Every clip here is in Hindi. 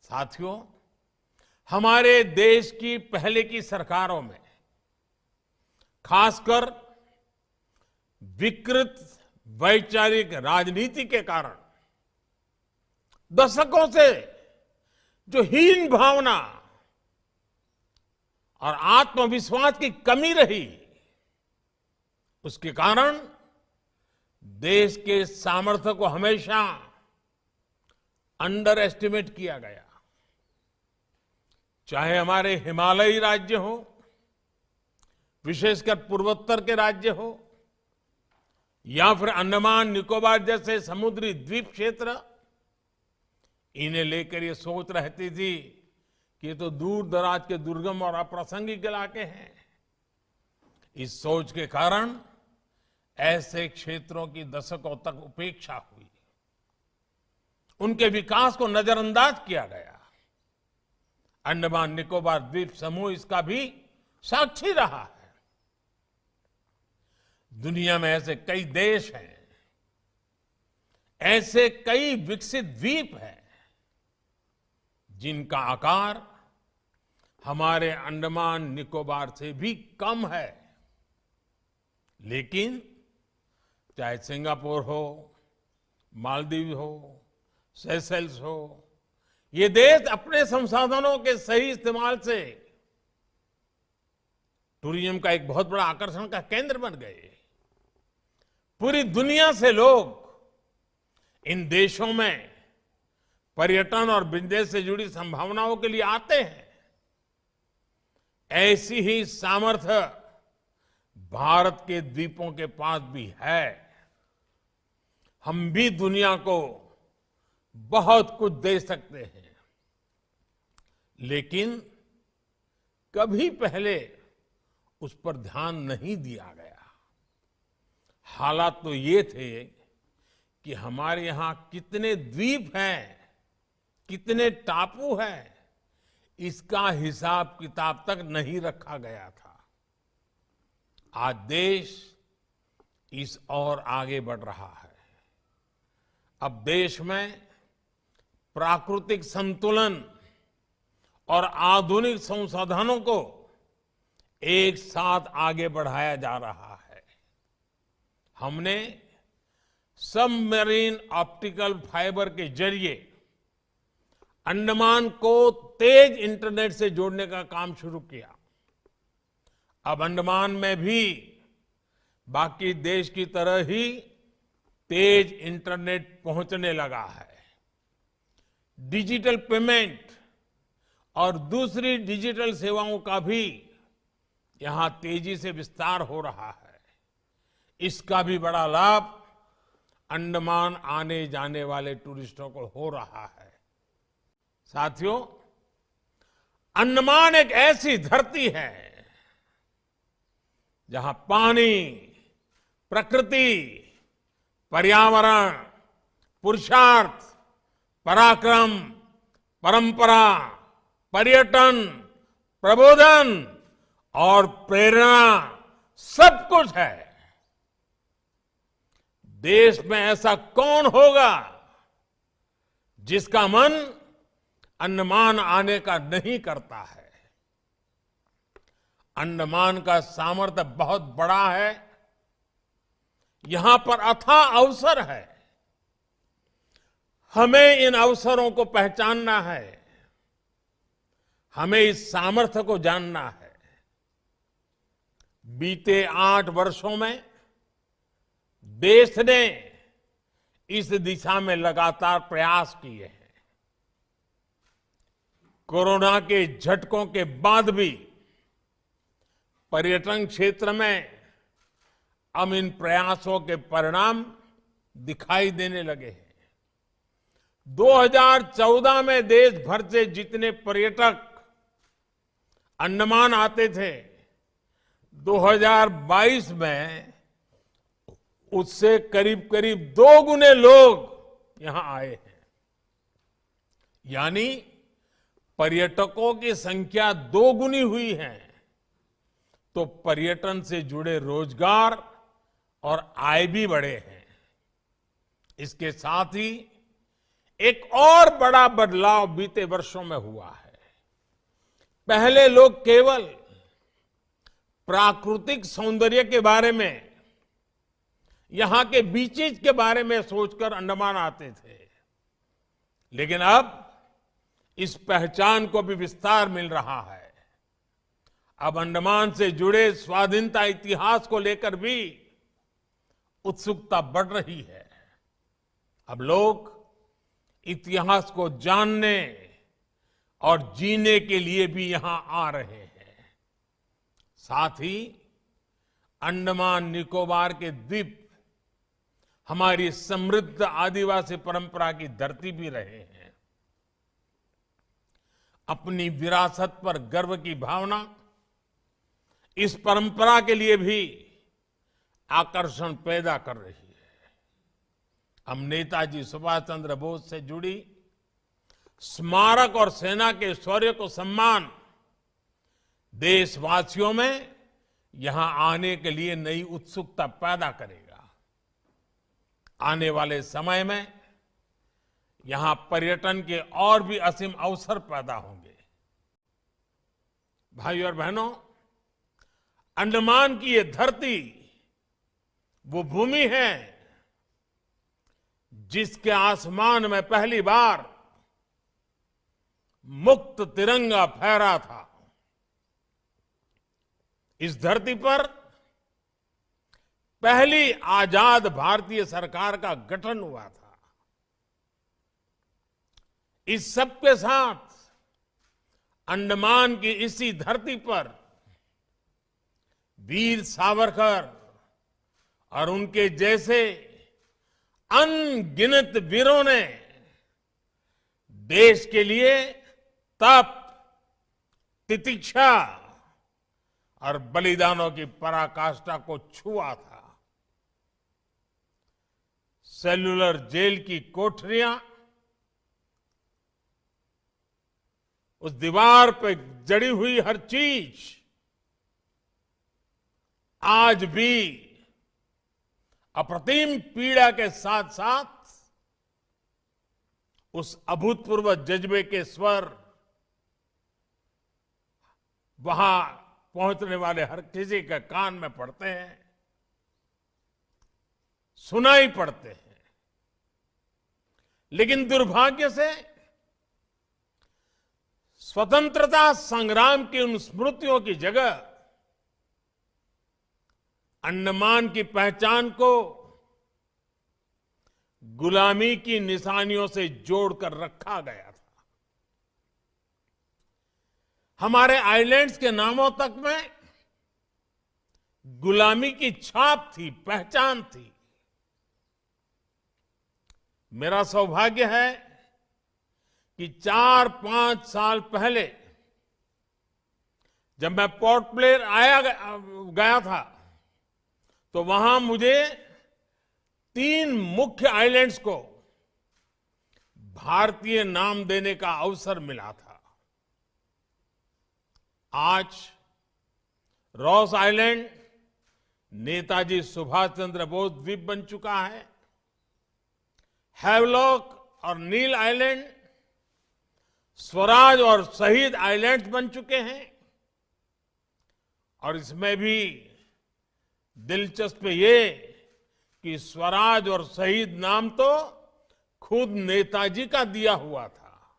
साथियों, हमारे देश की पहले की सरकारों में खासकर विकृत वैचारिक राजनीति के कारण दशकों से जो हीन भावना और आत्मविश्वास की कमी रही, उसके कारण देश के सामर्थ्य को हमेशा अंडर एस्टिमेट किया गया। चाहे हमारे हिमालयी राज्य हो, विशेषकर पूर्वोत्तर के राज्य हो, या फिर अंडमान निकोबार जैसे समुद्री द्वीप क्षेत्र, इन्हें लेकर ये सोच रहती थी कि ये तो दूर दराज के दुर्गम और अप्रासंगिक इलाके हैं। इस सोच के कारण ऐसे क्षेत्रों की दशकों तक उपेक्षा हुई, उनके विकास को नजरअंदाज किया गया। अंडमान निकोबार द्वीप समूह इसका भी साक्षी रहा है। दुनिया में ऐसे कई देश हैं, ऐसे कई विकसित द्वीप हैं जिनका आकार हमारे अंडमान निकोबार से भी कम है, लेकिन चाहे सिंगापुर हो, मालदीव हो, सेशेल्स हो, ये देश अपने संसाधनों के सही इस्तेमाल से टूरिज्म का एक बहुत बड़ा आकर्षण का केंद्र बन गए। पूरी दुनिया से लोग इन देशों में पर्यटन और बिजनेस से जुड़ी संभावनाओं के लिए आते हैं। ऐसी ही सामर्थ्य भारत के द्वीपों के पास भी है। हम भी दुनिया को बहुत कुछ दे सकते हैं, लेकिन कभी पहले उस पर ध्यान नहीं दिया गया। हालात तो ये थे कि हमारे यहां कितने द्वीप हैं, कितने टापू हैं, इसका हिसाब किताब तक नहीं रखा गया था। आज देश इस ओर आगे बढ़ रहा है। अब देश में प्राकृतिक संतुलन और आधुनिक संसाधनों को एक साथ आगे बढ़ाया जा रहा है। हमने सबमरीन ऑप्टिकल फाइबर के जरिए अंडमान को तेज इंटरनेट से जोड़ने का काम शुरू किया। अब अंडमान में भी बाकी देश की तरह ही तेज इंटरनेट पहुंचने लगा है। डिजिटल पेमेंट और दूसरी डिजिटल सेवाओं का भी यहां तेजी से विस्तार हो रहा है। इसका भी बड़ा लाभ अंडमान आने जाने वाले टूरिस्टों को हो रहा है। साथियों, अंडमान एक ऐसी धरती है जहां पानी, प्रकृति, पर्यावरण, पुरुषार्थ, पराक्रम, परंपरा, पर्यटन, प्रबोधन और प्रेरणा सब कुछ है। देश में ऐसा कौन होगा जिसका मन अंडमान आने का नहीं करता है। अंडमान का सामर्थ्य बहुत बड़ा है। यहां पर अथाह अवसर है। हमें इन अवसरों को पहचानना है। हमें इस सामर्थ्य को जानना है। बीते 8 वर्षों में देश ने इस दिशा में लगातार प्रयास किए हैं। कोरोना के झटकों के बाद भी पर्यटन क्षेत्र में अब इन प्रयासों के परिणाम दिखाई देने लगे हैं। 2014 में देश भर से जितने पर्यटक अंडमान आते थे, 2022 में उससे करीब करीब 2 गुने लोग यहां आए हैं। यानी पर्यटकों की संख्या 2 गुनी हुई है, तो पर्यटन से जुड़े रोजगार और आय भी बढ़े हैं। इसके साथ ही एक और बड़ा बदलाव बीते वर्षों में हुआ है। पहले लोग केवल प्राकृतिक सौंदर्य के बारे में, यहां के बीचेज के बारे में सोचकर अंडमान आते थे, लेकिन अब इस पहचान को भी विस्तार मिल रहा है। अब अंडमान से जुड़े स्वाधीनता इतिहास को लेकर भी उत्सुकता बढ़ रही है। अब लोग इतिहास को जानने और जीने के लिए भी यहां आ रहे हैं। साथ ही अंडमान निकोबार के द्वीप हमारी समृद्ध आदिवासी परंपरा की धरती भी रहे हैं। अपनी विरासत पर गर्व की भावना इस परंपरा के लिए भी आकर्षण पैदा कर रही है। हम नेताजी सुभाष चंद्र बोस से जुड़ी स्मारक और सेना के शौर्य को सम्मान देशवासियों में यहां आने के लिए नई उत्सुकता पैदा करेगा। आने वाले समय में यहां पर्यटन के और भी असीम अवसर पैदा होंगे। भाइयों और बहनों, अंडमान की ये धरती वो भूमि है जिसके आसमान में पहली बार मुक्त तिरंगा फहरा था। इस धरती पर पहली आजाद भारतीय सरकार का गठन हुआ था। इस सब के साथ अंडमान की इसी धरती पर वीर सावरकर और उनके जैसे अनगिनत वीरों ने देश के लिए तप, तितिक्षा और बलिदानों की पराकाष्ठा को छुआ था। सेल्युलर जेल की कोठरियां, उस दीवार पे जड़ी हुई हर चीज आज भी अप्रतिम पीड़ा के साथ साथ उस अभूतपूर्व जज्बे के स्वर वहां पहुंचने वाले हर किसी के कान में पड़ते हैं, सुनाई पड़ते हैं। लेकिन दुर्भाग्य से स्वतंत्रता संग्राम की उन स्मृतियों की जगह अंडमान की पहचान को गुलामी की निशानियों से जोड़कर रखा गया था। हमारे आइलैंड्स के नामों तक में गुलामी की छाप थी, पहचान थी। मेरा सौभाग्य है कि 4-5 साल पहले जब मैं पोर्ट ब्लेयर गया था तो वहां मुझे 3 मुख्य आइलैंड्स को भारतीय नाम देने का अवसर मिला था। आज रॉस आइलैंड नेताजी सुभाष चंद्र बोस द्वीप बन चुका है। हैवलॉक और नील आइलैंड स्वराज और शहीद आइलैंड्स बन चुके हैं। और इसमें भी दिलचस्प ये कि स्वराज और शहीद नाम तो खुद नेताजी का दिया हुआ था।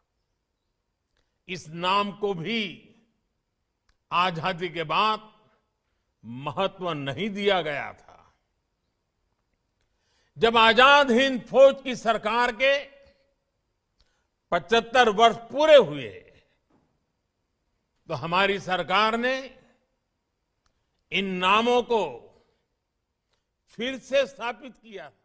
इस नाम को भी आजादी के बाद महत्व नहीं दिया गया था। जब आजाद हिंद फौज की सरकार के 75 वर्ष पूरे हुए तो हमारी सरकार ने इन नामों को फिर से स्थापित किया था।